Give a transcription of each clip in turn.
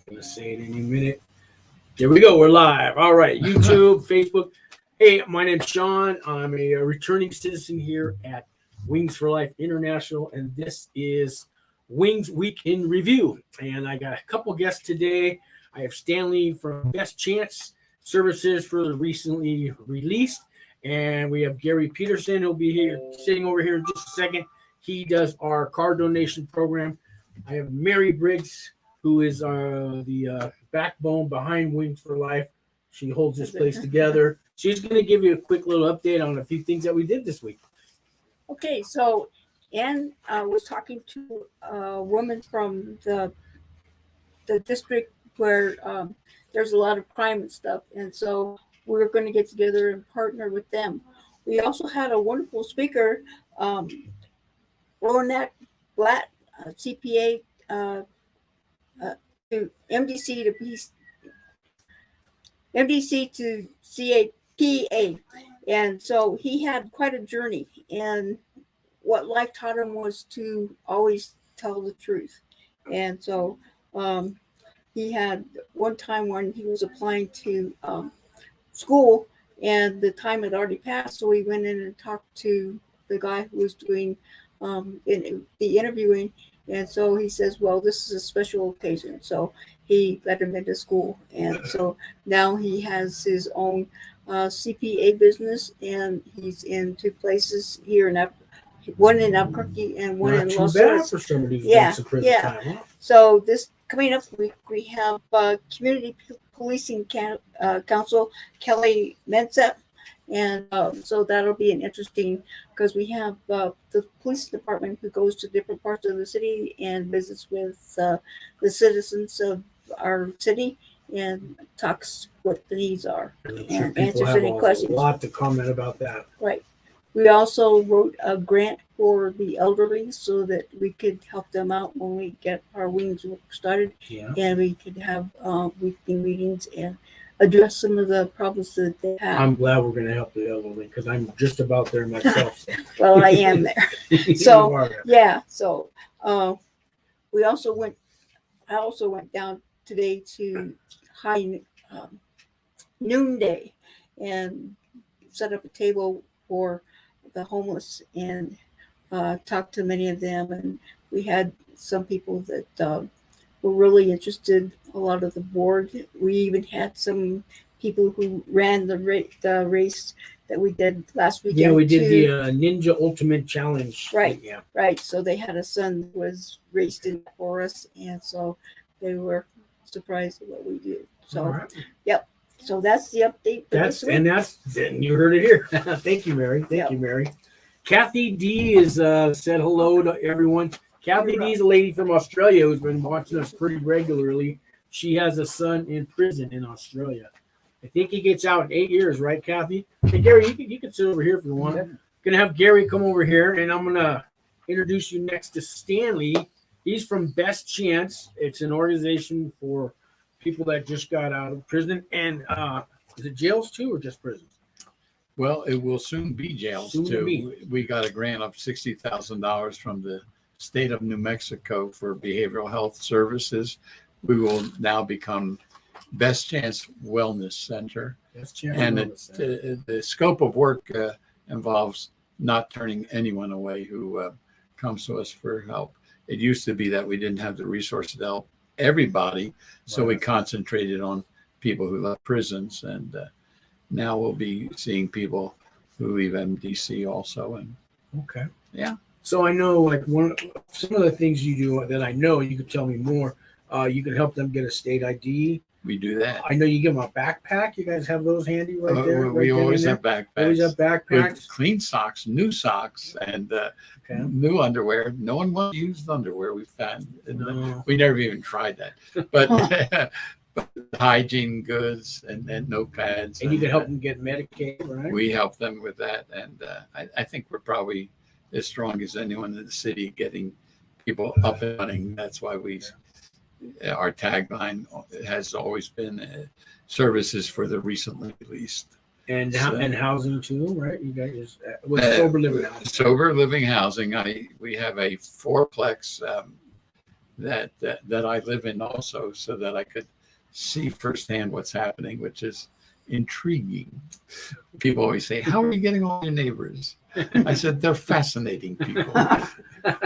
Gonna say it any minute. There we go. We're live. All right. YouTube, Facebook. Hey, my name's Sean. I'm a returning citizen here at Wings for Life International, and this is Wings Week in Review. And I got a couple guests today. I have Stanley from Best Chance Services for the recently released, and we have Gary Peterson who'll be here, sitting over here in just a second. He does our car donation program. I have Mary Briggs, who is the backbone behind Wings for Life. She holds this place together. She's going to give you a quick little update on a few things that we did this week. Okay, so Ann was talking to a woman from the district where there's a lot of crime and stuff, and so we're going to get together and partner with them. We also had a wonderful speaker, Ronak Blatt, CPA, to MDC to CAPA, and so he had quite a journey, and what life taught him was to always tell the truth. And so he had one time when he was applying to school, and the time had already passed, so he went in and talked to the guy who was doing the interviewing. And so he says, well, this is a special occasion. So he let him into school. And so now he has his own CPA business, and he's in two places here in one in Albuquerque and one in Los Angeles. For somebody who Yeah, takes a prison yeah. time off. So this coming up week, we have Community Policing Council, Kelly Mensa. And so that'll be an interesting, because we have the police department who goes to different parts of the city and visits with the citizens of our city and talks what the needs are and answers any questions. A lot to comment about that. Right. We also wrote a grant for the elderly so that we could help them out when we get our wings work started. Yeah. And we could have weekly meetings and address some of the problems that they have. I'm glad we're going to help the elderly because I'm just about there myself. Well, I am there. So yeah. So I also went down today to high noonday and set up a table for the homeless and talked to many of them. And we had some people that were really interested, a lot of the board. We even had some people who ran the race that we did last weekend. Yeah, we did the Ninja Ultimate Challenge. Right. Yeah. Right. So they had a son that was raced in for us, and so they were surprised at what we did. So, right. Yep. So that's the update. And you heard it here. Thank you, Mary. Thank you, Mary. Kathy D is said hello to everyone. Kathy D is a lady from Australia who's been watching us pretty regularly. She has a son in prison in Australia. I think he gets out in 8 years, right, Kathy? Hey, Gary, you can sit over here if you want. I'm going to have Gary come over here, and I'm going to introduce you next to Stanley. He's from Best Chance. It's an organization for people that just got out of prison. And is it jails too or just prisons? Well, it will soon be jails too. We got a grant of $60,000 from the state of New Mexico for behavioral health services. We will now become Best Chance Wellness Center. And the scope of work involves not turning anyone away who comes to us for help. It used to be that we didn't have the resources to help everybody, so we concentrated on people who left prisons, and now we'll be seeing people who leave MDC also. And okay, yeah. So I know, like some of the things you do that I know, you could tell me more. You can help them get a state ID. We do that. I know you give them a backpack. You guys have those handy right there. We always have backpacks. Always have backpacks. With clean socks, new socks, and new underwear. No one wants used underwear. We found. No. We never even tried that. But but hygiene goods and notepads. And you can help them get medicated, right? We help them with that, and I think we're probably as strong as anyone in the city getting people up and running. That's why our tagline has always been services for the recently released. And housing too, right? You guys with sober living housing. Sober living housing. We have a fourplex that I live in also, so that I could see firsthand what's happening, which is intriguing. People always say, "How are you getting all your neighbors?" I said, "They're fascinating people."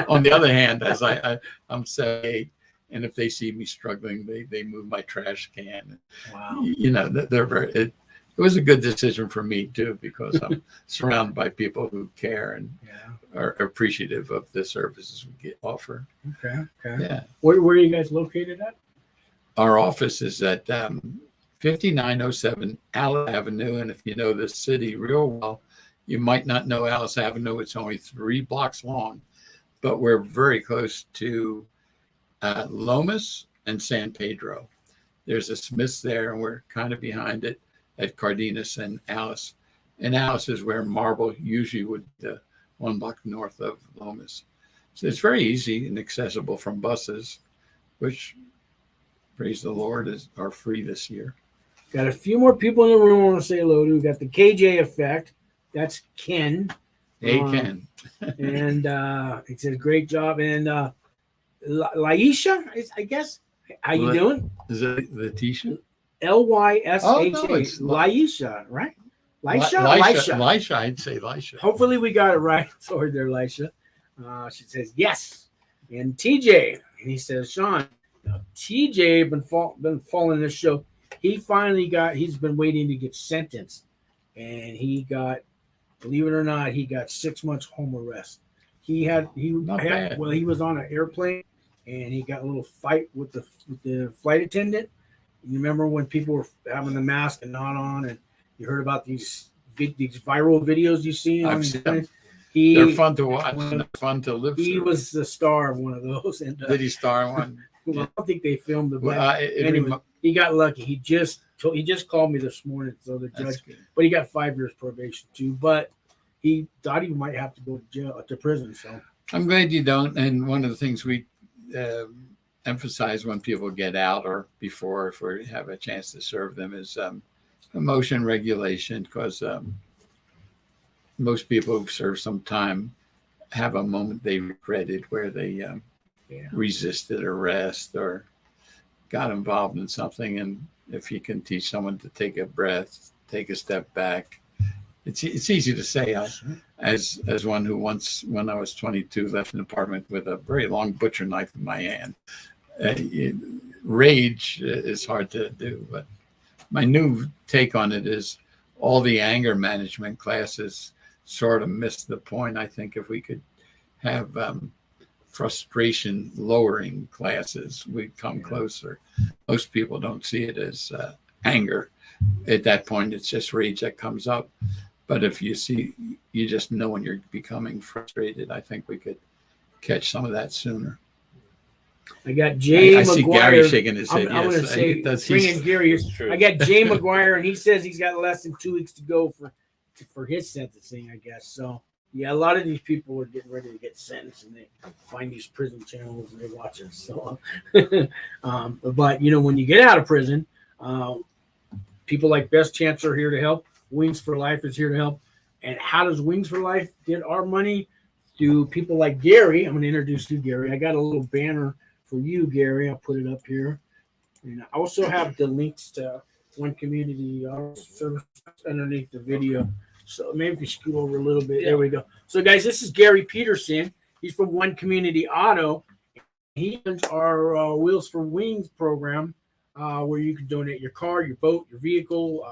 On the other hand, as I'm 78, and if they see me struggling, they move my trash can. Wow. They're very. It was a good decision for me too, because I'm surrounded by people who care and are appreciative of the services we get offered. Okay. Yeah. Where are you guys located at? Our office is at 5907 Alice Avenue, and if you know this city real well, you might not know Alice Avenue. It's only 3 blocks long, but we're very close to Lomas and San Pedro. There's a Smith's there, and we're kind of behind it at Cardenas and Alice. And Alice is where Marble usually would be, 1 block north of Lomas. So it's very easy and accessible from buses, which, praise the Lord, are free this year. Got a few more people in the room I want to say hello to. We got the KJ Effect. That's Ken. Hey, Ken. And it says great job. And Laisha, I guess. How you doing? Is it Letitia? Lysha. Oh, no, it's Laisha, right? Lisha. I'd say Lisha. Hopefully we got it right. Sorry there, Lisha. She says yes. And TJ, and he says, Sean, TJ been following this show. He's been waiting to get sentenced, and he got, believe it or not, he got 6 months home arrest. He was on an airplane, and he got a little fight with the flight attendant. You remember when people were having the mask and not on, and you heard about these viral videos you see on the they're fun to watch. They're fun to live through. He was the star of one of those. And, did he star in one? Well, I don't think they filmed it. Anyway, he got lucky. He just called me this morning. So the judge, but he got 5 years probation too. But he thought he might have to go to jail, to prison. So I'm glad you don't. And one of the things we emphasize when people get out or before, if we have a chance to serve them, is emotion regulation, because most people who've served some time have a moment they regretted where they resisted arrest or got involved in something. And if you can teach someone to take a breath, take a step back, it's easy to say. As one who once, when I was 22, left an apartment with a very long butcher knife in my hand. Rage is hard to do, but my new take on it is all the anger management classes sort of missed the point. I think if we could have frustration lowering classes, we'd come closer. Most people don't see it as anger. At that point, it's just rage that comes up. But if you just know when you're becoming frustrated, I think we could catch some of that sooner. I got Jay I McGuire. see Gary shaking his head. I'm going to say, bringing Gary. I got Jay McGuire, and he says he's got less than 2 weeks to go for his sentencing, I guess. So, yeah, a lot of these people are getting ready to get sentenced, and they find these prison channels and they watch it. So, but when you get out of prison, people like Best Chance are here to help. Wings for Life is here to help. And how does Wings for Life get our money? Through people like Gary. I'm going to introduce you, Gary. I got a little banner for you, Gary. I'll put it up here. And I also have the links to One Community Service underneath the video. So maybe if you scoot over a little bit, there we go. So, guys, this is Gary Peterson. He's from One Community Auto. He runs our Wheels for Wings program, where you can donate your car, your boat, your vehicle,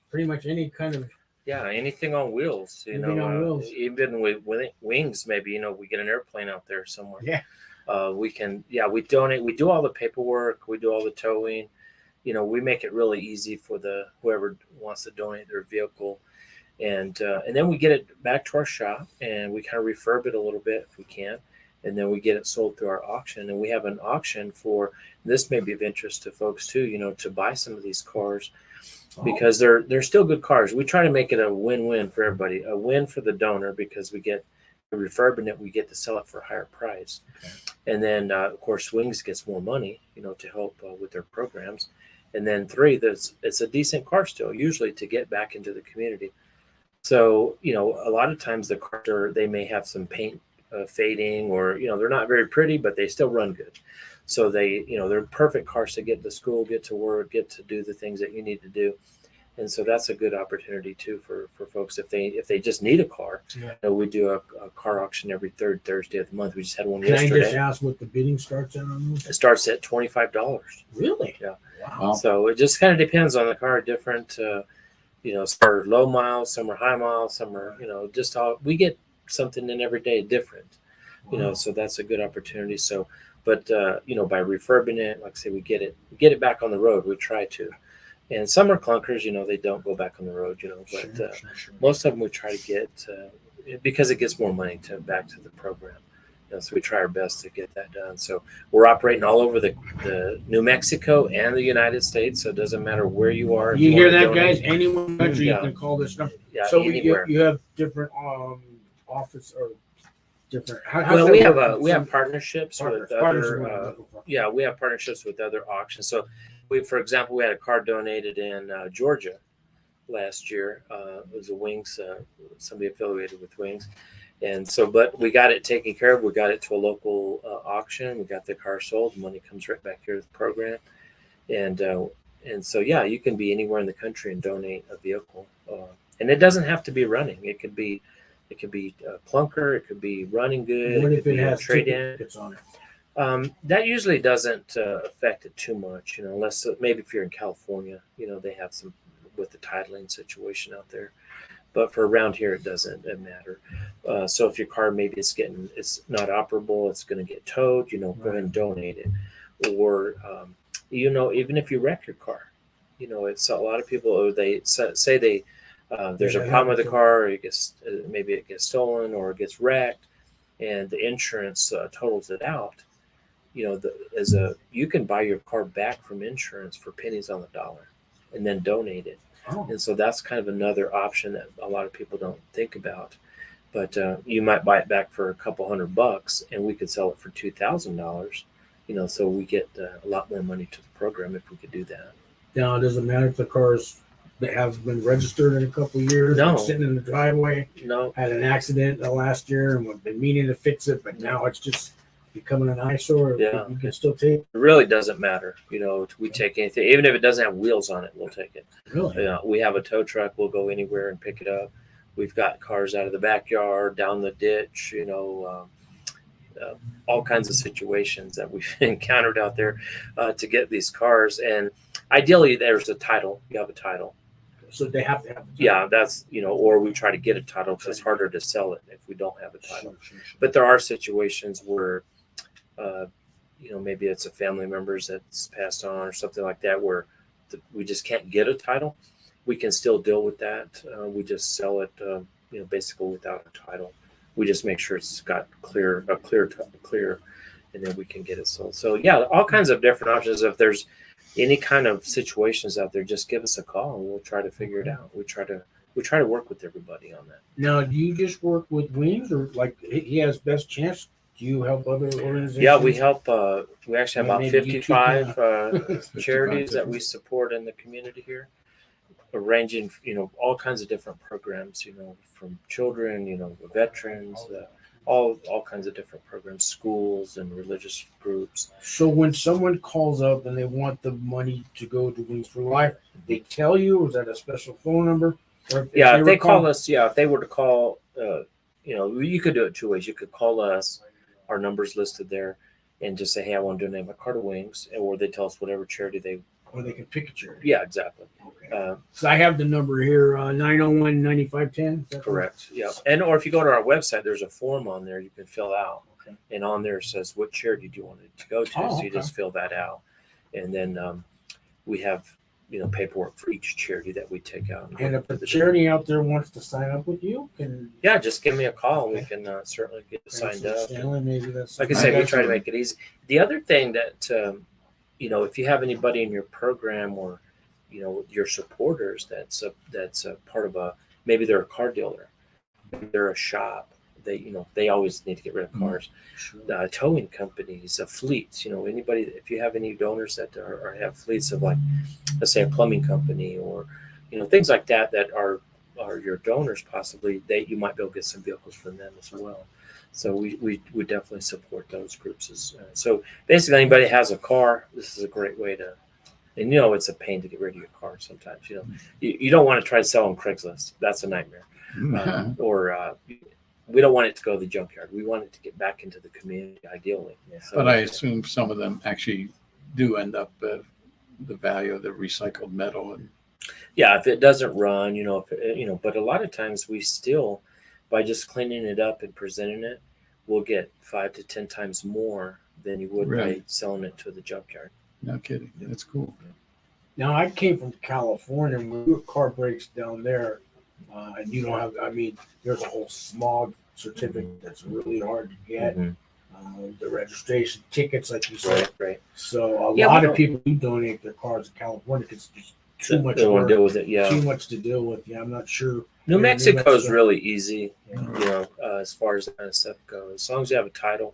pretty much any kind of. Yeah, anything on wheels. On wheels. Even with wings, maybe we get an airplane out there somewhere. Yeah. We can. Yeah, we donate. We do all the paperwork. We do all the towing. We make it really easy for whoever wants to donate their vehicle, and then we get it back to our shop and we kind of refurb it a little bit if we can, and then we get it sold through our auction. And we have an auction for this. May be of interest to folks too. To buy some of these cars. Because they're still good cars. We try to make it a win-win for everybody. A win for the donor because we get refurbing it, we get to sell it for a higher price. Okay. And then, of course, Wings gets more money, to help with their programs. And then 3, it's a decent car still, usually to get back into the community. So, a lot of times the cars they may have some paint fading, or they're not very pretty, but they still run good. So they're perfect cars to get to school, get to work, get to do the things that you need to do. And so that's a good opportunity too for folks if they just need a car. Yeah. We do a car auction every third Thursday of the month. We just had one Can I yesterday. just ask what the bidding starts at on those? It starts at $25. Really? Yeah. Wow. So it just kind of depends on the car. Different, some are low miles, some are high miles, some are just all. We get something in every day different. Wow. So that's a good opportunity. So, but by refurbing it, like I say, we get it back on the road. We try to. And some are clunkers, they don't go back on the road, but Sure. most of them we try to get because it gets more money back to the program. So we try our best to get that done. So we're operating all over the New Mexico and the United States. So it doesn't matter where you are. You hear that, donate, guys? Anywhere in the country, Yeah. you can call this number. Yeah, So anywhere. you have different office or different. Well, we have partnerships with Partnerships other. We have partnerships with other auctions. So for example, we had a car donated in Georgia last year. It was a Wings, somebody affiliated with Wings. And so, but we got it taken care of. We got it to a local auction. We got the car sold. Money comes right back here to the program. And so, you can be anywhere in the country and donate a vehicle. And it doesn't have to be running. It could be a clunker. It could be running good. What It if could it be a has trade-in. tickets on it? That usually doesn't affect it too much, unless maybe if you're in California, they have some with the titling situation out there. But for around here, it doesn't matter. So if your car maybe it's not operable, it's going to get towed, go ahead and donate it. Or, even if you wreck your car, it's a lot of people, or they say there's a problem with the car, or maybe it gets stolen or it gets wrecked, and the insurance totals it out. You can buy your car back from insurance for pennies on the dollar, and then donate it. Oh. And so that's kind of another option that a lot of people don't think about. But you might buy it back for a couple $100, and we could sell it for $2,000. So we get a lot more money to the program if we could do that. Now, it doesn't matter if the cars that have been registered in a couple of years, No. sitting in the driveway, No, had an accident the last year, and we've been meaning to fix it, but now it's just becoming an eyesore. Yeah. You can still take. it really doesn't matter. We take anything, even if it doesn't have wheels on it, we'll take it. Really? We have a tow truck. We'll go anywhere and pick it up. We've got cars out of the backyard, down the ditch, all kinds of situations that we've encountered out there to get these cars. And ideally, there's a title. You have a title. So they have to have. Yeah, that's, or we try to get a title because it's harder to sell it if we don't have a title. Sure. But there are situations where, maybe it's a family member's that's passed on or something like that, where we just can't get a title. We can still deal with that. We just sell it, basically without a title. We just make sure it's got clear, and then we can get it sold. So all kinds of different options. If there's any kind of situations out there, just give us a call and we'll try to figure it out. We try to work with everybody on that. Now, do you just work with Wings, or like he has Best Chance? Do you help other organizations? Yeah, we help. We actually have about Maybe you 55 charities that we support in the community here, arranging, all kinds of different programs, from children, veterans, all kinds of different programs, schools and religious groups. So when someone calls up and they want the money to go to Wings for Life, they tell you, or is that a special phone number? Or If they call us, if they were to call, you could do it two ways. You could call us, our number's listed there, and just say, hey, I want to donate my car to Wings, or they tell us whatever charity they. Or they can pick a charity. Yeah, exactly. Okay. So I have the number here, 901-9510. Correct. Yeah. Or if you go to our website, there's a form on there you can fill out. Okay. And on there says what charity do you want it to go to. So you just fill that out. And then we have, paperwork for each charity that we take out. And if a charity out there wants to sign up with you, just give me a call and we can certainly get signed up. Stanley, maybe that's Like I say, we try to make it easy. The other thing that, if you have anybody in your program or, your supporters that's a part of maybe they're a car dealer, they're a shop, they always need to get rid of cars. Sure. Towing companies, fleets, anybody, if you have any donors that have fleets of, like, let's say a plumbing company or, things like that are or your donors possibly, you might be able to get some vehicles from them as well. So we definitely support those groups. So basically, anybody has a car, this is a great way to. And it's a pain to get rid of your car sometimes. You don't want to try to sell on Craigslist. That's a nightmare. We don't want it to go to the junkyard. We want it to get back into the community, ideally. So, but I assume some of them actually do end up the value of the recycled metal. And yeah, if it doesn't run, but a lot of times we still, by just cleaning it up and presenting it, we'll get 5 to 10 times more than you would by selling it to the junkyard. No kidding. That's cool. Now, I came from California, and when your car breaks down there, and you don't have, there's a whole smog certificate that's really hard to get. The registration tickets, like you said. Right. So a lot of people do donate their cars in California because it's just too much work. Deal with it, yeah. Too much to deal with. Yeah, I'm not sure. New Mexico is really easy, as far as that kind of stuff goes. As long as you have a title,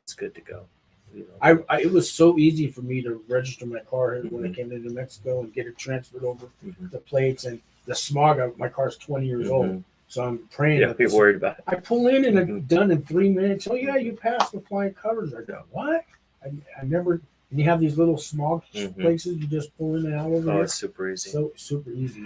it's good to go. It was so easy for me to register my car when I came to New Mexico and get it transferred over the plates and the smog. My car's 20 years old, so I'm praying. Yeah, be worried about it. I pull in and I'm done in 3 minutes. Oh yeah, you passed the flying covers. I go, what? I never. And you have these little small places you just pull in and out over there. It's super easy. So super easy.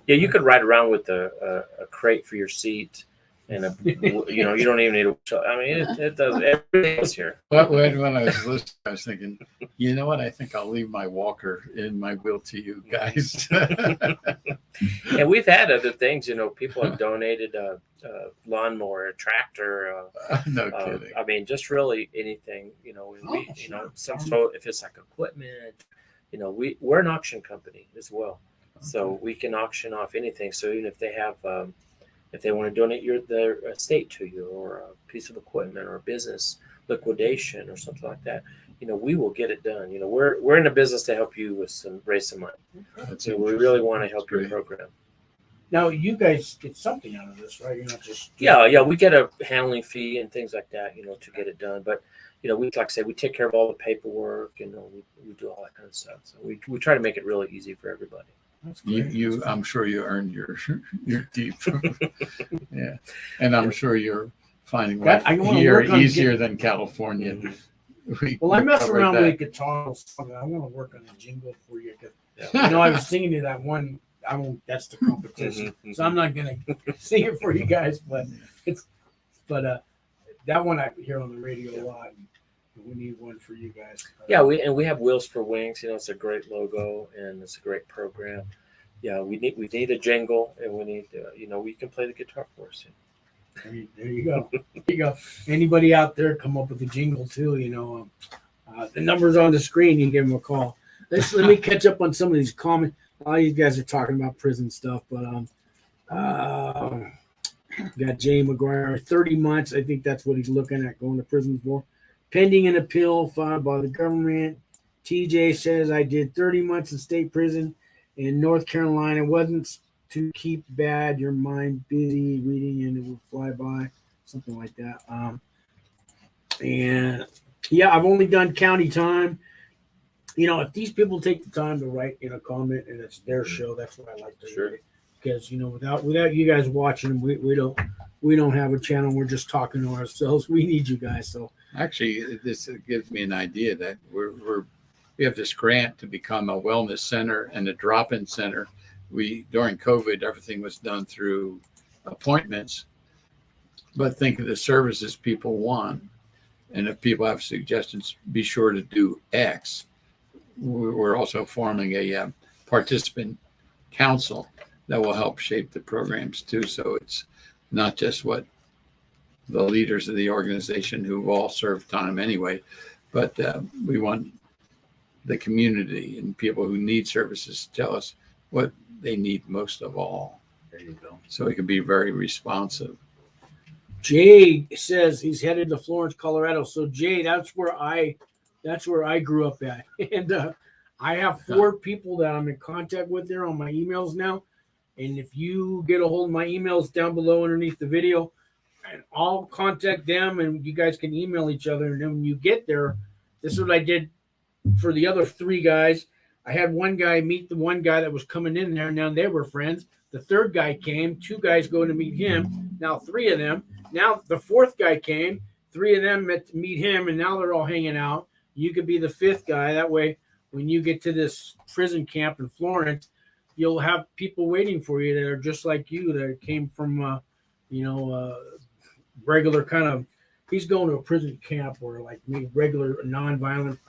Yeah, you could ride around with a crate for your seat. And you don't even need a. It does everything else here. But when I was listening, I was thinking, you know what? I think I'll leave my walker in my wheel to you guys. And we've had other things. People have donated a lawnmower, a tractor. No kidding. Just really anything. So if it's like equipment, we're an auction company as well, so we can auction off anything. So even if they have. If they want to donate their estate to you, or a piece of equipment, or a business liquidation, or something like that, we will get it done. We're in a business to help you raise some money. So we really want to help your program. Now, you guys get something out of this, right? You're not just we get a handling fee and things like that, to get it done. But like I say, we take care of all the paperwork, we do all that kind of stuff. So we try to make it really easy for everybody. I'm sure you earned your keep. Yeah, and I'm sure you're finding life here easier than California. I mess around with guitar. I want to work on a jingle for you. I was singing to that one. That's the competition, so I'm not gonna sing it for you guys. But that one I hear on the radio a lot. We need one for you guys. Yeah, we have Wheels for Wings. It's a great logo and it's a great program. Yeah, we need a jingle, and we need we can play the guitar for us. There you go. There you go. Anybody out there come up with a jingle too? The number's on the screen. You can give them a call. Let me catch up on some of these comments. All you guys are talking about prison stuff, but got Jay McGuire, 30 months. I think that's what he's looking at going to prison for. Pending an appeal filed by the government. TJ says, I did 30 months in state prison in North Carolina. It wasn't to keep bad your mind busy reading and it would fly by. Something like that. And yeah, I've only done county time. If these people take the time to write in a comment and it's their show, that's what I like to do. Because, without you guys watching, we don't have a channel. We're just talking to ourselves. We need you guys. So actually, this gives me an idea that we have this grant to become a wellness center and a drop-in center. During COVID, everything was done through appointments, but think of the services people want. And if people have suggestions, be sure to do X. We're also forming a participant council that will help shape the programs too. So it's not just what the leaders of the organization who've all served time anyway, but we want the community and people who need services to tell us what they need most of all. There you go. So we can be very responsive. Jay says he's headed to Florence, Colorado. So Jay, that's where I grew up at. And I have 4 people that I'm in contact with there on my emails now. And if you get a hold of my emails down below underneath the video, and I'll contact them and you guys can email each other. And then when you get there, this is what I did for the other 3 guys. I had one guy meet the one guy that was coming in there. Now they were friends. The third guy came. 2 guys go to meet him. Now 3 of them. Now the 4th guy came. 3 of them met to meet him, and now they're all hanging out. You could be the 5th guy. That way, when you get to this prison camp in Florence, you'll have people waiting for you that are just like you, that came from, regular kind of. He's going to a prison camp where like regular nonviolent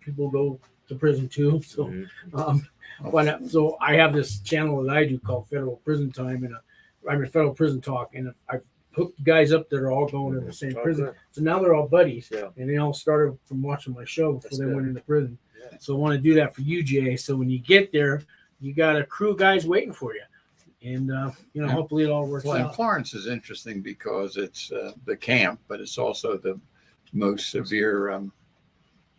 people go to prison too. So, so I have this channel that I do called Federal Prison Time, and Federal Prison Talk, and I've hooked guys up that are all going to the same prison. Good. So now they're all buddies, Yeah. and they all started from watching my show before That's they good. went into prison. Yeah. So I want to do that for you, Jay. So when you get there, you got a crew of guys waiting for you, and hopefully it all works Well, and out. Florence is interesting because it's the camp, but it's also the most severe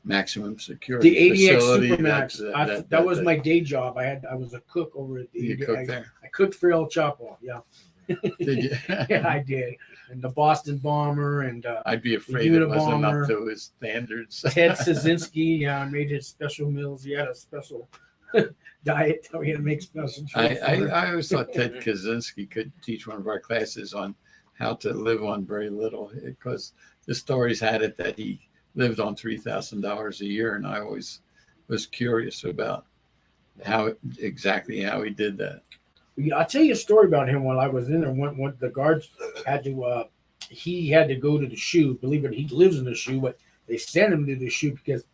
maximum security The 80X facility. Supermax. That was my day job. I was a cook over at the. You cooked there? I cooked for El Chapo. Yeah. Did you? Yeah, I did. And the Boston Bomber and I'd be afraid it wasn't Unabomber. up to his standards. Ted Kaczynski. Yeah, I made his special meals. He had a special diet that we had to make special. I always thought Ted Kaczynski could teach one of our classes on how to live on very little, because the stories had it that he lived on $3,000 a year, and I always was curious about how exactly he did that. Yeah, I'll tell you a story about him while I was in there. When the guards had to, he had to go to the shoe. Believe it, he lives in the shoe, but they sent him to the shoe because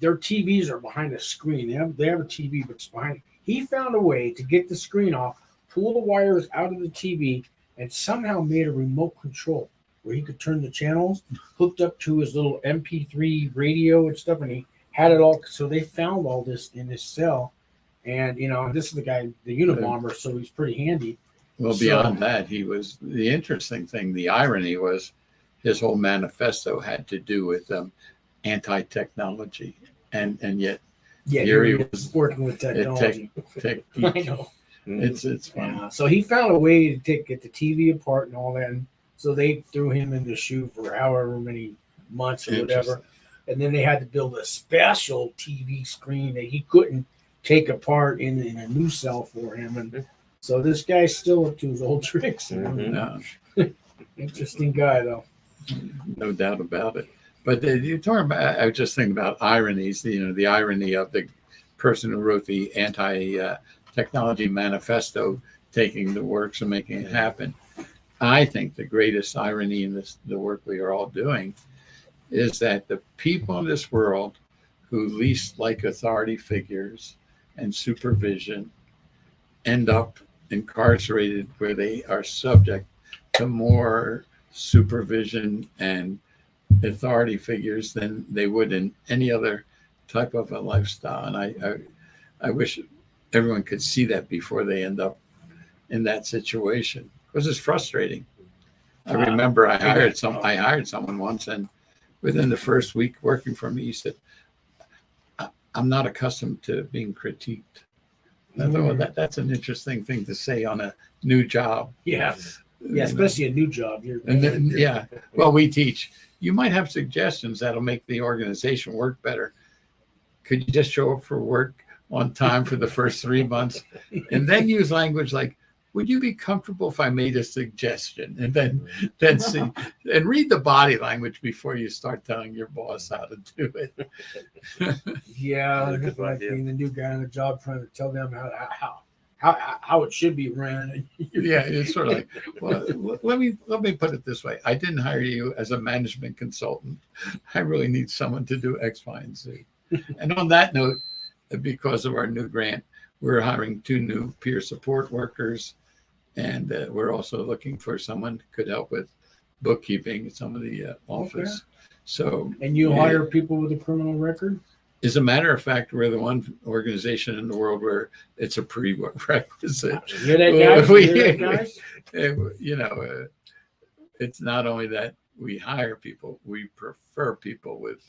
their TVs are behind a screen. They have a TV, but it's behind. He found a way to get the screen off, pull the wires out of the TV, and somehow made a remote control where he could turn the channels, hooked up to his little MP3 radio and stuff, and he had it all. So they found all this in his cell. And, this is the guy, the Unabomber, so he's pretty handy. Well, beyond that, he was the interesting thing. The irony was his whole manifesto had to do with anti-technology, and yet here he he was was working with technology. tech I know. It's fun. Yeah. So he found a way to get the TV apart and all that. And so they threw him in the shoe for however many months or whatever. And then they had to build a special TV screen that he couldn't take apart in a new cell for him. And so this guy's still up to his old tricks. Interesting guy, though. No doubt about it. But you're talking about, I was just thinking about ironies, the irony of the person who wrote the anti-technology manifesto, taking the works and making it happen. I think the greatest irony in the work we are all doing is that the people in this world who least like authority figures and supervision end up incarcerated, where they are subject to more supervision and authority figures than they would in any other type of a lifestyle. And I wish everyone could see that before they end up in that situation, because it's frustrating. I remember I hired someone once, and within the first week working for me, he said, "I'm not accustomed to being critiqued." I thought, well, that's an interesting thing to say on a new job. Yeah, especially a new job. Well, we teach. You might have suggestions that'll make the organization work better. Could you just show up for work on time for the first 3 months, and then use language like, "Would you be comfortable if I made a suggestion?" And then see and read the body language before you start telling your boss how to do it. Yeah, Good like idea. being the new guy on the job, trying to tell them how it should be ran. Yeah, it's sort of like, well, let me put it this way. I didn't hire you as a management consultant. I really need someone to do X, Y, and Z. And on that note, because of our new grant, we're hiring 2 new peer support workers, and we're also looking for someone who could help with bookkeeping at some of the office. Okay. So, And you hire people with a criminal record? as a matter of fact, we're the one organization in the world where it's a prerequisite. You're that guys? It's not only that we hire people, we prefer people with,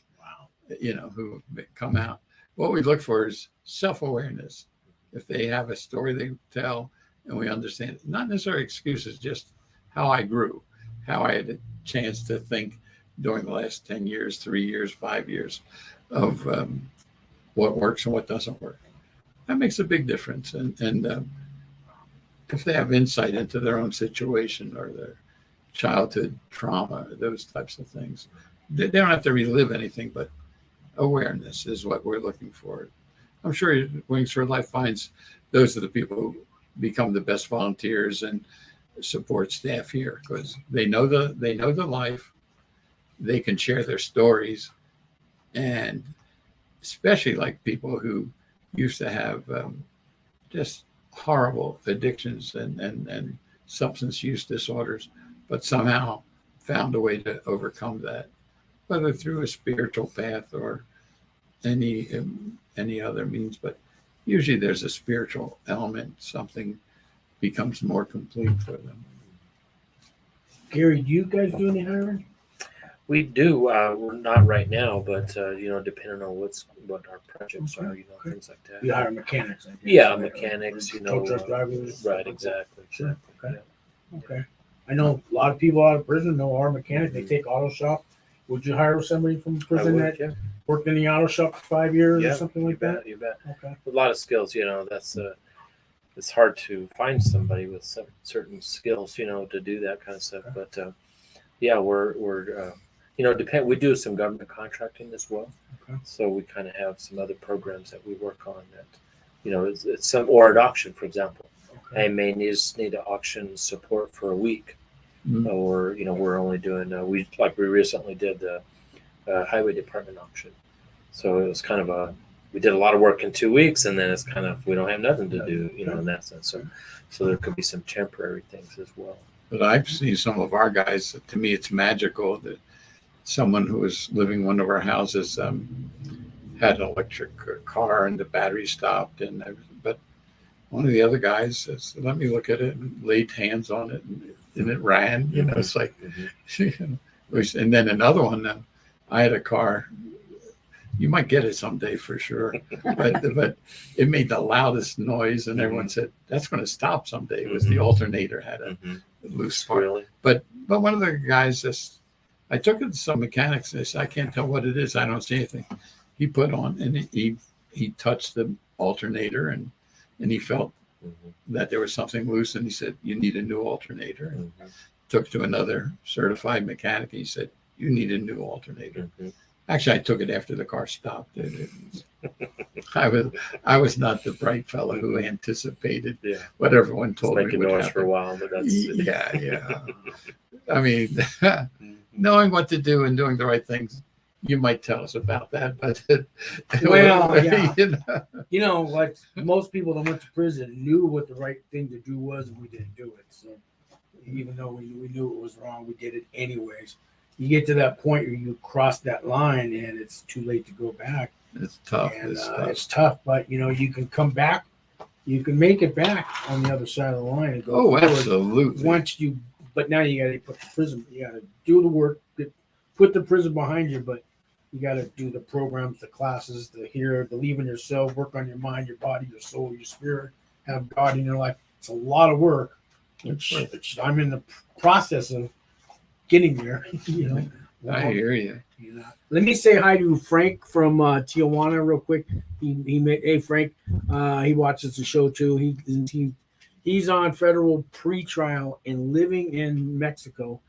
who come out. What we look for is self-awareness. If they have a story they tell and we understand it, not necessarily excuses, just how I grew, how I had a chance to think during the last 10 years, 3 years, 5 years of what works and what doesn't work. That makes a big difference. And if they have insight into their own situation or their childhood trauma, or those types of things. They don't have to relive anything, but awareness is what we're looking for. I'm sure Wings for Life finds those are the people who become the best volunteers and support staff here, because they know the life, they can share their stories, and especially like people who used to have just horrible addictions and substance use disorders, but somehow found a way to overcome that, whether through a spiritual path or any other means. But usually there's a spiritual element. Something becomes more complete for them. Gary, do you guys do any hiring? We do. We're not right now, but depending on what our projects are, things like that. You hire mechanics, I guess. Yeah, right? mechanics. Tow truck drivers. Right. Exactly. Sure. Okay. Yeah. Okay. I know a lot of people out of prison know our mechanic. They take auto shop. Would you hire somebody from prison that worked in the auto shop for 5 years or something like that? You bet. Okay. A lot of skills. That's it's hard to find somebody with certain skills, to do that kind of stuff. But we're depend. We do some government contracting as well. Okay. So we kind of have some other programs that we work on that, it's some, or an auction, for example. Okay. I may need to auction support for a week, or we're only doing we recently did the highway department auction. So it was kind of we did a lot of work in 2 weeks, and then it's kind of we don't have nothing to do, in that sense. So there could be some temporary things as well. But I've seen some of our guys. To me, it's magical that someone who was living in one of our houses had an electric car and the battery stopped, but one of the other guys says, "Let me look at it," and laid hands on it, and it ran. It's like, and then another one. I had a car. You might get it someday for sure, but it made the loudest noise, and everyone said that's going to stop someday. It was the alternator had a loose part. Really? But one of the guys I took it to some mechanics. And they said, I can't tell what it is. I don't see anything. He put on and he touched the alternator and he felt that there was something loose, and he said, "You need a new alternator." Took to another certified mechanic. He said, "You need a new alternator." Actually, I took it after the car stopped. I was not the bright fellow who anticipated what everyone told me would happen. For a while, but that's yeah. I mean, knowing what to do and doing the right things, you might tell us about that. But like most people that went to prison knew what the right thing to do was, and we didn't do it. So even though we knew it was wrong, we did it anyways. You get to that point where you cross that line and it's too late to go back. It's tough. And, it's tough, but you can come back. You can make it back on the other side of the line and go. Oh, absolutely. But now you got to put the prison. You got to do the work, put the prison behind you. But you got to do the programs, the classes, believe in yourself, work on your mind, your body, your soul, your spirit. Have God in your life. It's a lot of work, which I'm in the process of getting there. I hear you. Let me say hi to Frank from Tijuana real quick. Hey Frank, he watches the show too. He's on federal pretrial and living in Mexico,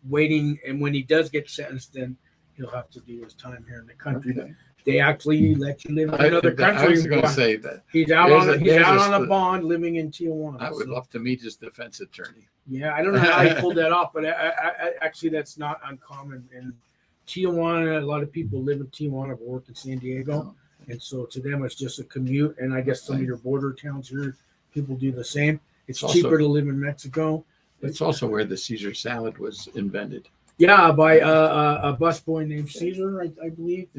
waiting. And when he does get sentenced, then he'll have to do his time here in the country. Okay. They actually let you live in another country. I was going to say that he's out on a bond, living in Tijuana. I would love to meet his defense attorney. Yeah, I don't know how he pulled that off, but I actually that's not uncommon. In Tijuana, a lot of people live in Tijuana but work in San Diego, and so to them it's just a commute. And I guess some of your border towns here, people do the same. It's cheaper to live in Mexico. It's also where the Caesar salad was invented. Yeah, by a busboy named Caesar, I believe.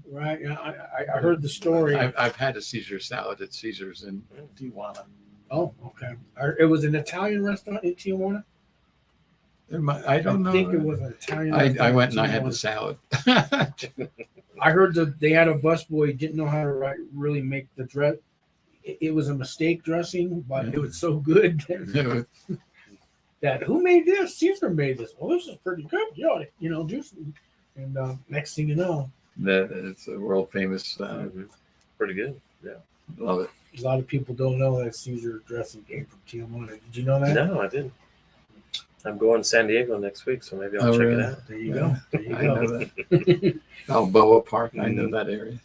Right? I heard the story. I've had a Caesar salad at Caesar's in Tijuana. Oh, okay. It was an Italian restaurant in Tijuana? I don't know. I think it was an Italian restaurant. I went and I had the salad. I heard that they had a busboy didn't know how to really make the dress. It was a mistake dressing, but it was so good that who made this? Caesar made this. Well, this is pretty good. You ought to, do something. And next thing you know, it's a world famous. Pretty good. Love it. A lot of people don't know that Caesar dressing came from Tijuana. Did you know that? No, I didn't. I'm going to San Diego next week, so maybe I'll Oh, check really? it out. There you go. There you I go. know that. Balboa Park, I know that area.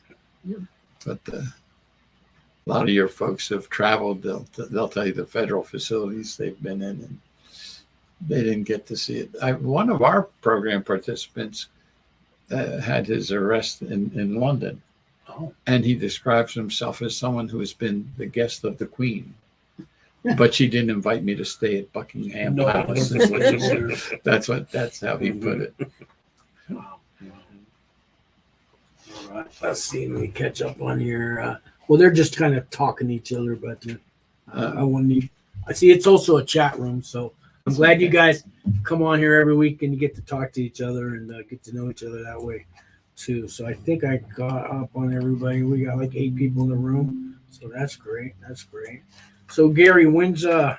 But a lot of your folks have traveled. They'll tell you the federal facilities they've been in, and they didn't get to see it. One of our program participants had his arrest in London, and he describes himself as someone who has been the guest of the Queen. But she didn't invite me to stay at Buckingham No, Palace. That's how he put it. Wow. All right. Let's see. Let me catch up on here. Well, they're just kind of talking to each other, but I want to. I see it's also a chat room, so I'm glad you guys come on here every week and you get to talk to each other and get to know each other that way too. So I think I got up on everybody. We got like 8 people in the room, so that's great. That's great. So Gary, when's the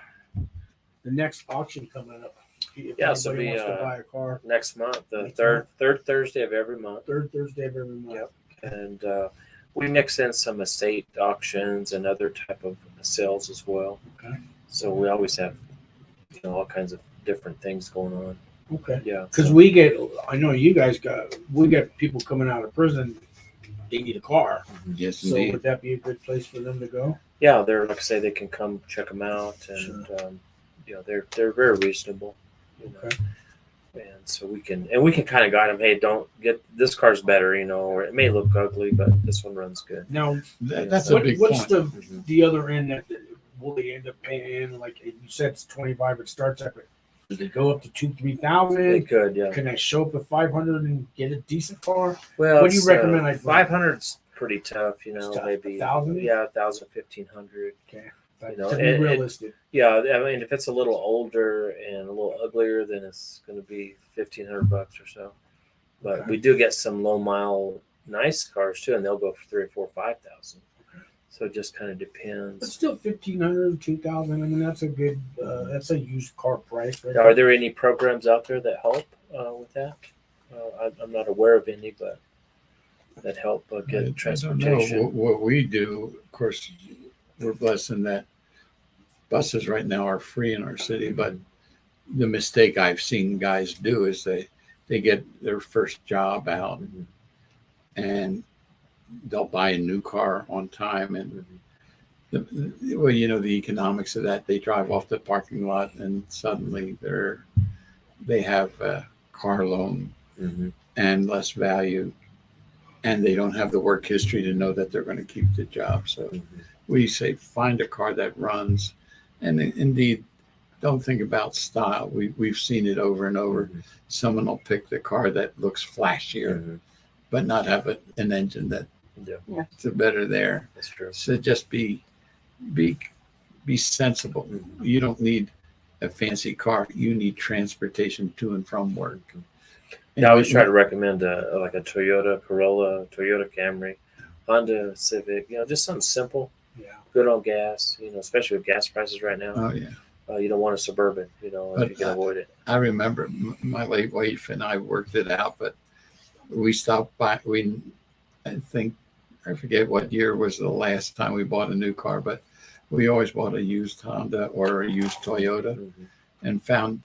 next auction coming up? Yeah, so anybody be, wants to buy a car, Next month, the Next third Thursday of every month. third Thursday of every month. Yep. And we mix in some estate auctions and other type of sales as well. Okay. So we always have, all kinds of different things going on. Okay. Yeah. Because I know you guys we got people coming out of prison. They need a car. Yes, So indeed. would that be a good place for them to go? Yeah, they're like I say, they can come check them out, and they're very reasonable. Okay. And so we can kind of guide them. Hey, don't get this car's better, or it may look ugly, but this one runs good. Now, That's a big what's point. the other end that will they end up paying? Like you said, it's 25. It starts at. Does it go up to 2,000-3,000? They could, yeah. Can I show up at 500 and get a decent car? Well, What do you recommend I bring? 500's pretty tough, It's tough. maybe 1,000? Yeah, 1,000, 1,500. Okay. To be realistic. Yeah, I mean, if it's a little older and a little uglier, then it's going to be $1,500 or so. But Okay. we do get some low mile nice cars too, and they'll go for 3,000, 4,000, 5,000. Okay. So it just kind of But depends. still 1,500, 2,000. I mean, that's a good. That's a used car price. Right? Are there any programs out there that help with that? I'm not aware of any, but that help get transportation. I don't know. What we do, of course, we're blessed in that buses right now are free in our city, but the mistake I've seen guys do is they get their first job out and they'll buy a new car on time, and the economics of that, they drive off the parking lot and suddenly they have a car loan and less value, and they don't have the work history to know that they're going to keep the job. So we say find a car that runs, and indeed don't think about style. We've seen it over and over. Someone will pick the car that looks flashier but not have an engine that's better there. That's true. So just be sensible. You don't need a fancy car. You need transportation to and from work. I always try to recommend like a Toyota Corolla, Toyota Camry, Honda Civic. Just something simple, good on gas. Especially with gas prices right now. Oh yeah. You don't want a Suburban. If you can avoid it. I remember my late wife and I worked it out, but we stopped by. I forget what year was the last time we bought a new car, but we always bought a used Honda or a used Toyota, and found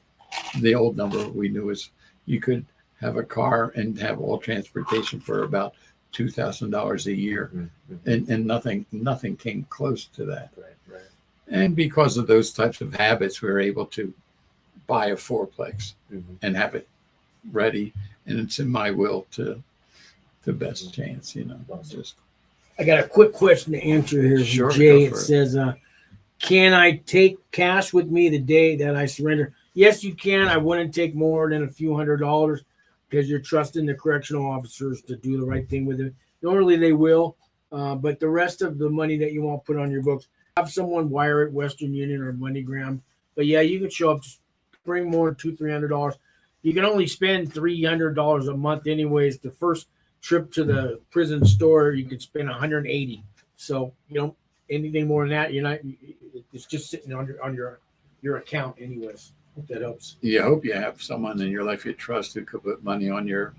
the old number we knew was you could have a car and have all transportation for about $2,000 a year, and nothing came close to that. Right. And because of those types of habits, we were able to buy a fourplex and have it ready, and it's in my will to the best chance. Just I got a quick question to answer here, Sure, Jay. go It for it. says, can I take cash with me the day that I surrender? Yes, you can. I wouldn't take more than a few $100s because you're trusting the correctional officers to do the right thing with it. Normally they will, but the rest of the money that you won't put on your books, have someone wire it, Western Union or MoneyGram. But yeah, you can show up, just bring more than $200-300. You can only spend $300 a month anyways. The first trip to the prison store, you could spend $180. So anything more than that, you're not. It's just sitting on your account anyways. Hope that helps. you hope you have someone in your life you trust who could put money on your.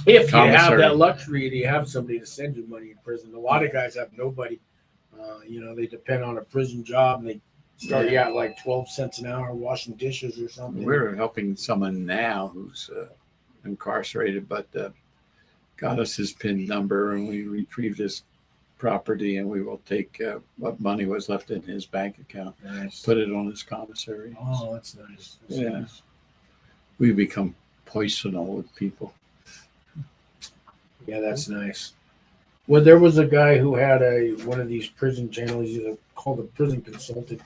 If you have Commissary. that luxury, you have somebody to send you money in prison. A lot of guys have nobody They depend on a prison job, and they start you out like 12 cents an hour washing dishes or something. We're helping someone now who's incarcerated, but got us his PIN number, and we retrieved his property, and we will take what money was left in his bank account, Nice. put it on his commissary. Oh, that's nice. That's Yeah. nice. We become poisonal with people. Yeah, that's nice. Well, there was a guy who had one of these prison channels. He's called a prison consultant,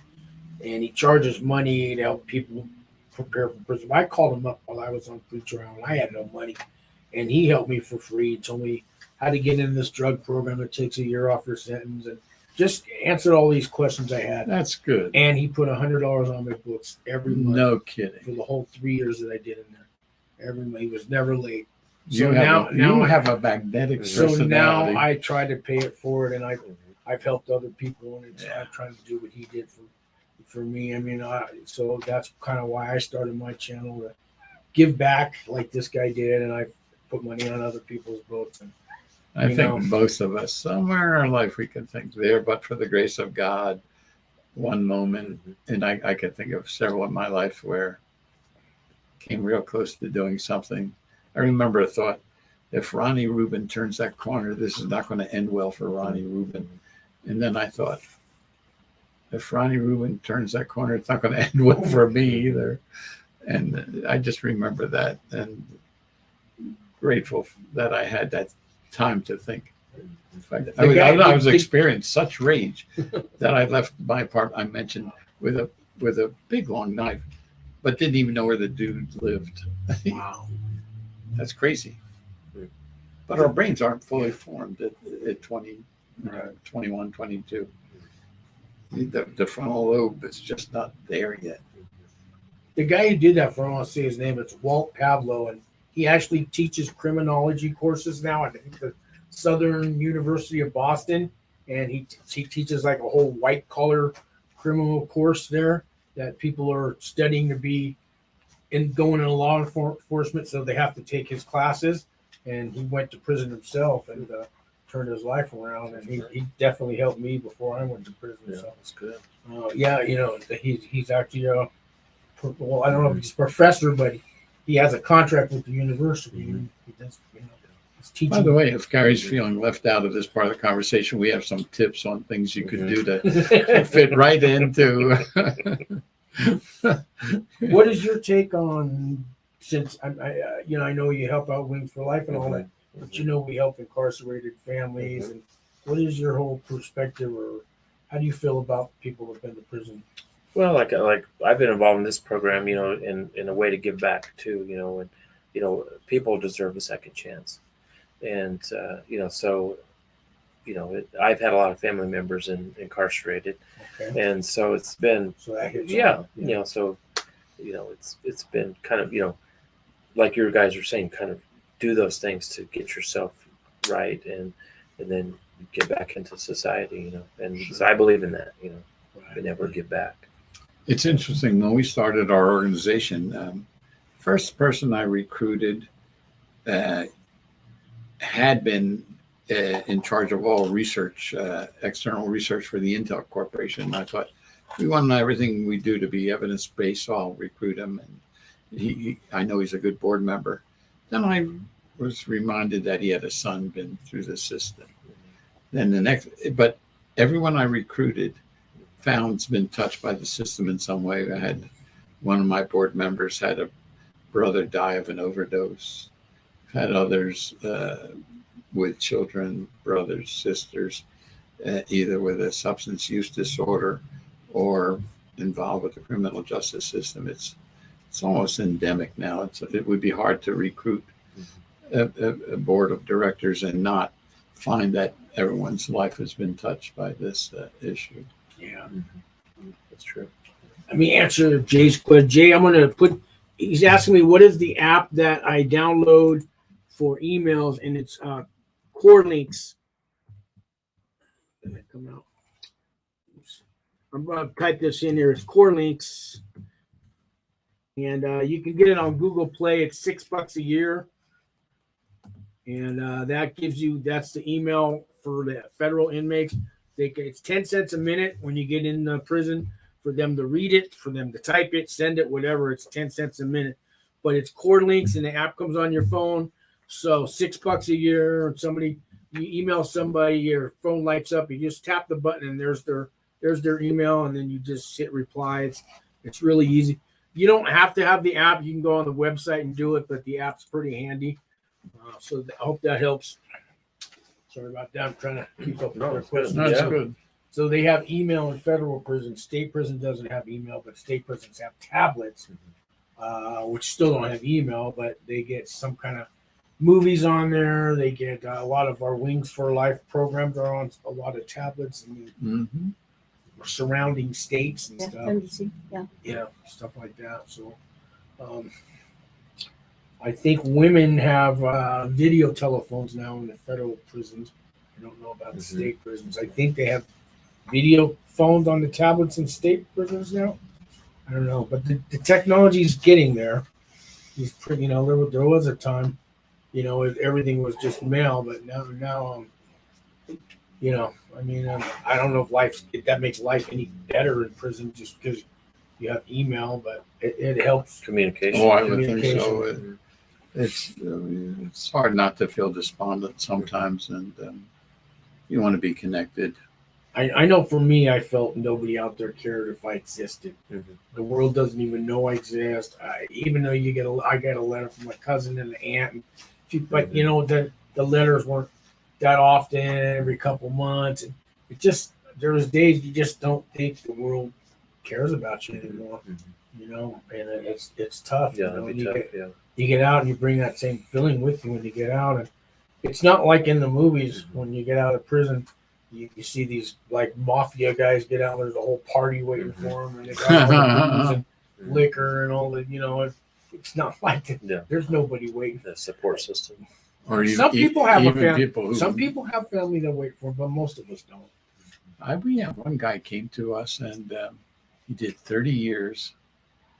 and he charges money to help people prepare for prison. I called him up while I was on free trial, and I had no money, and he helped me for free. He told me how to get in this drug program that takes a year off your sentence, and just answered all these questions I had. That's good. And he put $100 on my books every month No for kidding. the whole 3 years that I did in there. Every month, he was never late. You So have now you have a magnetic So now personality. I try to pay it forward, and I've helped other people, and I'm trying to do what he did for me. I mean, so that's kind of why I started my channel, to give back like this guy did, and I put money on other people's boats. And I think most of us, somewhere in our life, we can think there, but for the grace of God, one moment, and I can think of several in my life where I came real close to doing something. I remember a thought, if Ronnie Rubin turns that corner, this is not going to end well for Ronnie Rubin. And then I thought, if Ronnie Rubin turns that corner, it's not going to end well for me either. And I just remember that, and grateful that I had that time to think. In fact, I was experiencing such rage that I left my apartment, I mentioned, with a big long knife, but didn't even know where the dude lived. wow. That's crazy. But our brains aren't fully formed at 20, 21, 22. The frontal lobe is just not there yet. The guy who did that, for I want to say his name, it's Walt Pavlo, and he actually teaches criminology courses now at the Southern University of Boston, and he teaches like a whole white collar criminal course there that people are studying to be going in law enforcement, so they have to take his classes. And he went to prison himself and turned his life around, and he definitely helped me before I went to prison. Yeah, So that's good. He's actually well, I don't know if he's a professor, but he has a contract with the university. And he does, he's teaching. By the way, if Gary's feeling left out of this part of the conversation, we have some tips on things you could do to fit right into. What is your take on, since I know you help out Wings for Life and all that, but we help incarcerated families, and what is your whole perspective, or how do you feel about people who've been to prison? Well, like I've been involved in this program, in a way to give back too, and people deserve a second chance, and I've had a lot of family members incarcerated, Okay. and so it's been So that hits it's been kind of like your guys are saying, kind of do those things to get yourself right, and then get back into society, and so I believe in that, you never give back. It's interesting. When we started our organization, first person I recruited had been in charge of all research, external research for the Intel Corporation. And I thought, we want everything we do to be evidence-based, so I'll recruit him. And I know he's a good board member. Then I was reminded that he had a son been through the system. Then but everyone I recruited found's been touched by the system in some way. I had one of my board members had a brother die of an overdose, had others with children, brothers, sisters, either with a substance use disorder or involved with the criminal justice system. It's almost endemic now. It would be hard to recruit a board of directors and not find that everyone's life has been touched by this issue. Yeah, That's true. Let me answer Jay's question. Jay, I'm going to he's asking me what is the app that I download for emails, and it's Core Links. Did it come out? Oops. I'm going to type this in here. It's Core Links, and you can get it on Google Play. It's $6 a year, and that gives you, that's the email for the federal inmates. It's 10 cents a minute when you get in prison for them to read it, for them to type it, send it, whatever. It's 10 cents a minute, but it's core links and the app comes on your phone. So $6 a year. You email somebody, your phone lights up. You just tap the button and there's their email, and then you just hit reply. It's really easy. You don't have to have the app. You can go on the website and do it, but the app's pretty handy. So I hope that helps. Sorry about that. I'm trying to keep up with their questions. That's Yeah. good. So they have email in federal prison. State prison doesn't have email, but state prisons have tablets, which still don't have email, but they get some kind of movies on there. They get a lot of our Wings for Life programs are on a lot of tablets and Mm-hmm. surrounding states and Yeah, stuff. NBC, yeah. Yeah, stuff like that. So I think women have video telephones now in the federal prisons. I don't know about the state prisons. I think they have video phones on the tablets in state prisons now. I don't know, but the technology is getting there. He's pretty, there was a time, everything was just mail, but now, I don't know if that makes life any better in prison just because you have email, but it helps. Communication. Oh, I would think Communication. so. It's hard not to feel despondent sometimes, and you want to be connected. I know for me, I felt nobody out there cared if I existed. Mhm. The world doesn't even know I exist. Even though I got a letter from my cousin and the aunt, but the letters weren't that often, every couple months. And there was days you just don't think the world cares about you anymore. And it's tough. Yeah, that'd be tough. You get out and you bring that same feeling with you when you get out, and it's not like in the movies when you get out of prison. You see these like mafia guys get out. There's a whole party waiting for them, and they got all the booze and liquor and all the. It's not like that. Yeah. There's nobody waiting. The support system. Or Some people have a family. people who, Some people have family that wait for them, but most of us don't. We have one guy came to us and he did 30 years,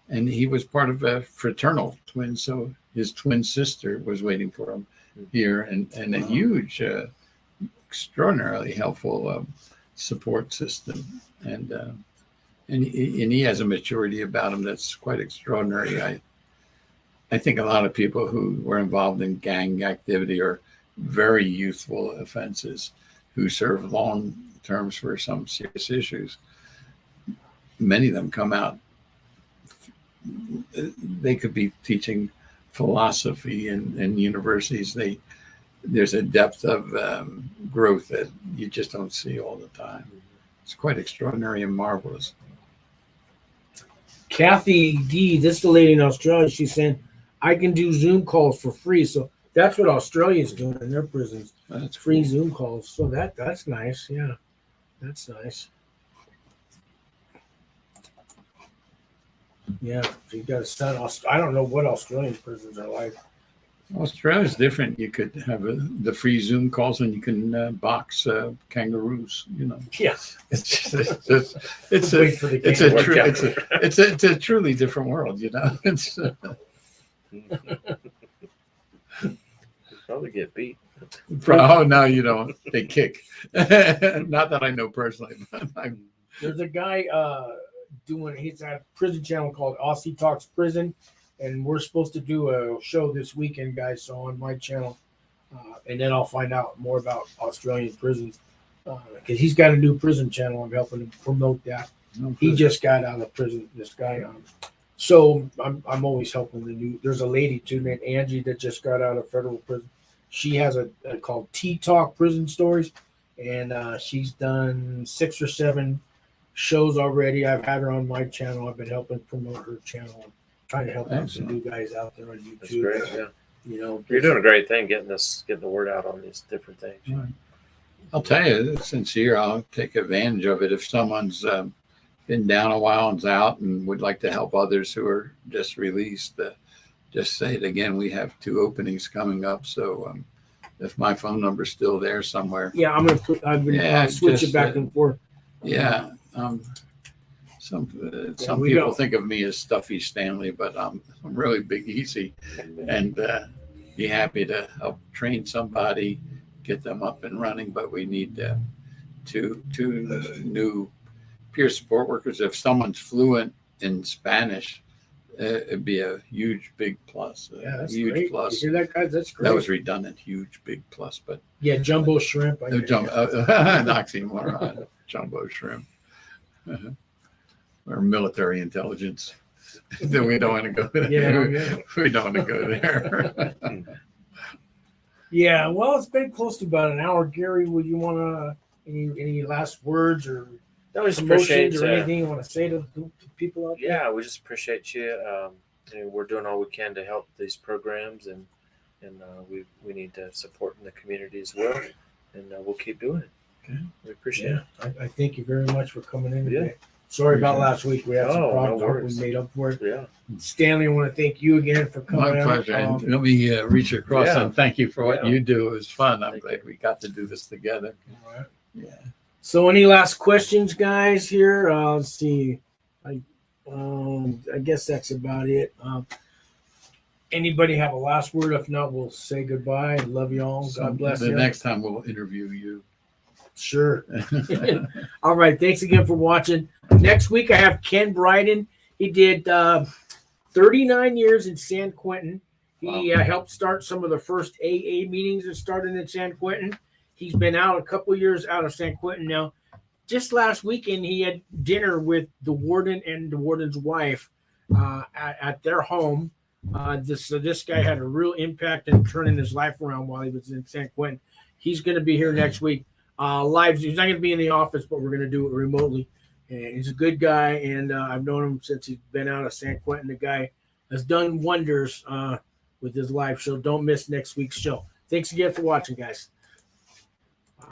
and he was part of a fraternal twin. So his twin sister was waiting for him here, and a huge, extraordinarily helpful support system, and he has a maturity about him that's quite extraordinary. I think a lot of people who were involved in gang activity or very youthful offenses who serve long terms for some serious issues, many of them come out. They could be teaching philosophy in universities. There's a depth of growth that you just don't see all the time. It's quite extraordinary and marvelous. Kathy D, this is the lady in Australia. She's saying, I can do Zoom calls for free. So that's what Australia's doing in their prisons. That's Free Zoom calls. So that's nice. Yeah, that's nice. Yeah, so you got to send. I don't know what Australian prisons are like. Australia's different. You could have the free Zoom calls, and you can box kangaroos. Yes, It's wait for the it's a truly different world. It's probably get beat. Oh no, you don't. They kick. Not that I know personally, but There's a guy he's at a prison channel called Aussie Talks Prison, and we're supposed to do a show this weekend, guys. So on my channel, and then I'll find out more about Australian prisons because he's got a new prison channel. I'm helping him promote that. He just got out of prison. This guy. So I'm always helping the new. There's a lady too named Angie that just got out of federal prison. She has a called Tea Talk Prison Stories, and she's done 6 or 7 shows already. I've had her on my channel. I've been helping promote her channel, trying to help out some new guys out there on YouTube. That's great. Yeah. You're doing a great thing getting the word out on these different things. Right. I'll tell you, sincere, I'll take advantage of it if someone's been down a while and's out and would like to help others who are just released. Just say it again. We have 2 openings coming up, so if my phone number's still there somewhere. Yeah, I've been switch it back and forth. Yeah. Some people think of me as Stuffy Stanley, but I'm really Big Easy, and be happy to help train somebody, get them up and running. But we need two new peer support workers. If someone's fluent in Spanish, it'd be a huge, big plus. Yeah, that's huge great. plus. You hear that, guys? That's great. That was redundant. Huge, big plus. But yeah, jumbo shrimp. an oxymoron. Jumbo shrimp. Or military intelligence. Then we don't want to go there. Yeah. We don't want to go there. Yeah, well, it's been close to about an hour. Gary, would you want to any last words or No, we just appreciate emotions or anything you want to say to people out there? Yeah, we just appreciate you. We're doing all we can to help these programs, and we need to support in the community as well, and we'll keep doing it. Okay. We appreciate it. I thank you very much for coming in Yeah. today. Sorry about last week. We had some Oh, no problems. Hope we worries. made up for it. Yeah. Stanley, I want to thank you again for coming My out. pleasure. And let me reach across Yeah. and thank you for what Yeah. you do. It was fun. I'm Thank glad we got to do this together. All right. Yeah. So, any last questions, guys? Here, let's see. I guess that's about it. Anybody have a last word? If not, we'll say goodbye. Love you all. God bless the you. next time we'll interview you. Sure. All right. Thanks again for watching. Next week, I have Ken Bryden. He did 39 years in San Quentin. He helped start some of the first AA meetings that started in San Quentin. He's been out a couple years out of San Quentin now. Just last weekend, he had dinner with the warden and the warden's wife at their home. This guy had a real impact in turning his life around while he was in San Quentin. He's going to be here next week. Live. He's not going to be in the office, but we're going to do it remotely. And he's a good guy, and I've known him since he's been out of San Quentin. The guy has done wonders with his life. So don't miss next week's show. Thanks again for watching, guys.